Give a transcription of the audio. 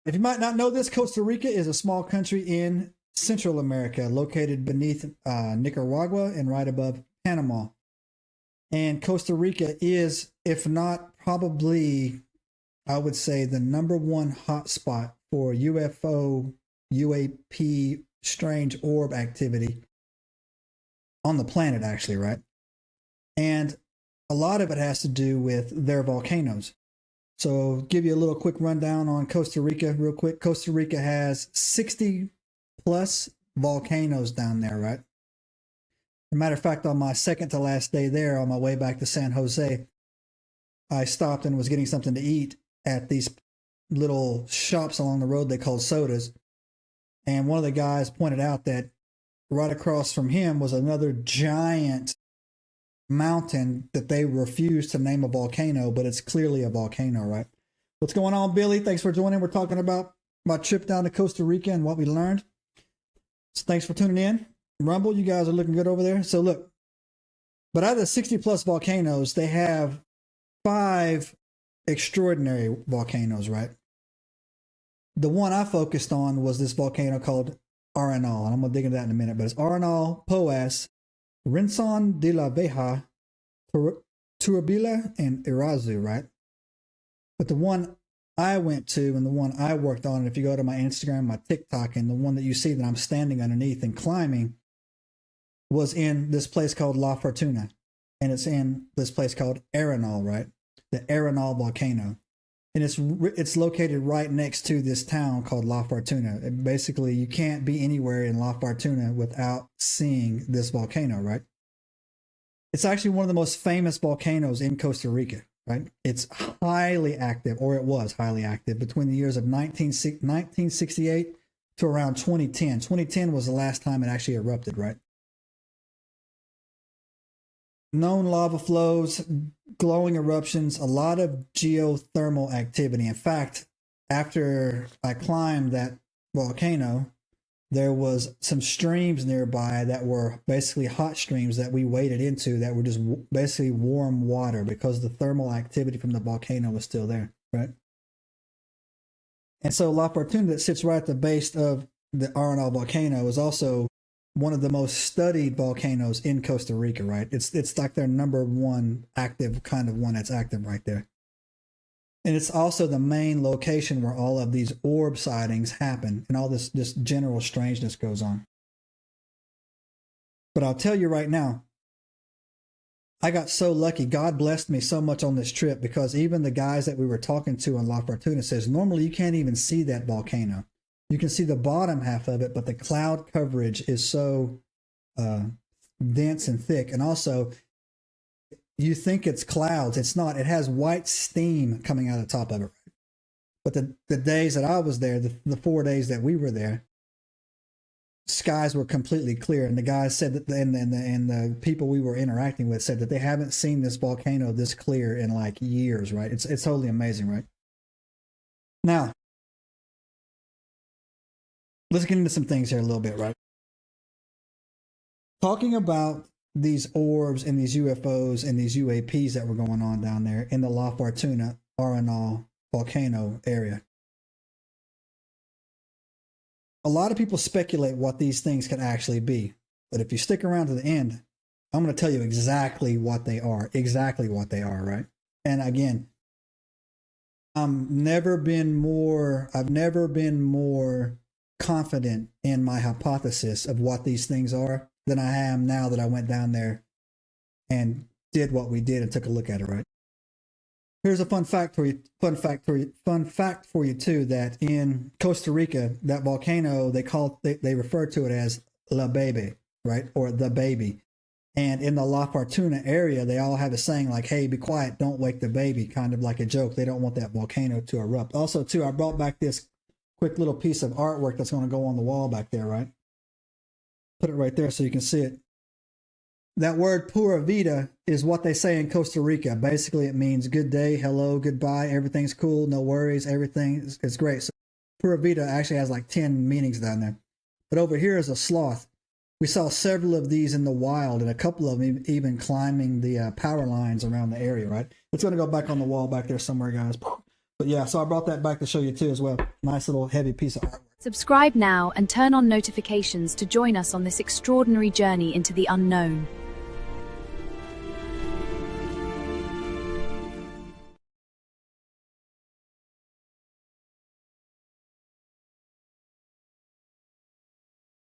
If you might not know this, Costa Rica is a small country in Central America, located beneath Nicaragua and right above Panama. And Costa Rica is, if not probably, I would say, the #1 hotspot for UFO, UAP, strange orb activity on the planet, actually, right? And a lot of it has to do with their volcanoes. So give you a little quick rundown on Costa Rica real quick. Costa Rica has 60 plus volcanoes down there, right? As a matter of fact, on my second to last day there, on my way back to San Jose, I stopped and was getting something to eat at these little shops along the road they called sodas. And one of the guys pointed out that right across from him was another giant mountain that they refused to name a volcano, but it's clearly a volcano, right? What's going on, Billy? Thanks for joining. We're talking about my trip down to Costa Rica and what we learned. So thanks for tuning in. Rumble, you guys are looking good over there. So look, but out of the 60 plus volcanoes, they have 5 extraordinary volcanoes, right? The one I focused on was this volcano called Arenal, and I'm going to dig into that in a minute, but it's Arenal, Poas, Rinson de la Veja, Turubila, and Irazu, right? But the one I went to and the one I worked on, and if you go to my Instagram, my TikTok, and the one that you see that I'm standing underneath and climbing, was in this place called La Fortuna. And it's in this place called Arenal, right? The Arenal Volcano. And it's located right next to this town called La Fortuna. And basically, you can't be anywhere in La Fortuna without seeing this volcano, right? It's actually one of the most famous volcanoes in Costa Rica, right? It's highly active, or it was highly active, between the years of 1968 to around 2010. 2010 was the last time it actually erupted, right? Known lava flows, glowing eruptions, a lot of geothermal activity. In fact, after I climbed that volcano, there was some streams nearby that were basically hot streams that we waded into that were just basically warm water because the thermal activity from the volcano was still there, right? And so La Fortuna, that sits right at the base of the Arenal volcano, is also one of the most studied volcanoes in Costa Rica, right? It's like their #1 active kind of one that's active right there. And it's also the main location where all of these orb sightings happen and all this general strangeness goes on. But I'll tell you right now, I got so lucky. God blessed me so much on this trip because even the guys that we were talking to on La Fortuna says, normally you can't even see that volcano. You can see the bottom half of it, but the cloud coverage is so dense and thick. And also, you think it's clouds. It's not. It has white steam coming out of the top of it. But the days that I was there, the 4 days that we were there, skies were completely clear. And the guys said that, and the people we were interacting with said that they haven't seen this volcano this clear in like years, right? It's totally amazing, right? Now, let's get into some things here a little bit, right? Talking about these orbs and these UFOs and these UAPs that were going on down there in the La Fortuna Arenal volcano area. A lot of people speculate what these things could actually be. But if you stick around to the end, I'm going to tell you exactly what they are. Exactly what they are, right? And again, I've never been more confident in my hypothesis of what these things are than I am now that I went down there and did what we did and took a look at it, right? Here's a fun fact for you too, that in Costa Rica, that volcano, they refer to it as La Baby, right? Or the baby. And in the La Fortuna area, they all have a saying like, hey, be quiet, don't wake the baby, kind of like a joke. They don't want that volcano to erupt. Also too, I brought back this quick little piece of artwork that's going to go on the wall back there, right? Put it right there so you can see it. That word pura vida is what they say in Costa Rica. Basically, it means good day, hello, goodbye, everything's cool, no worries, everything is great. So pura vida actually has like 10 meanings down there. But over here is a sloth. We saw several of these in the wild, and a couple of them even climbing the power lines around the area, right? It's going to go back on the wall back there somewhere, guys. But yeah, so I brought that back to show you too as well. Nice little heavy piece of artwork. Subscribe now and turn on notifications to join us on this extraordinary journey into the unknown.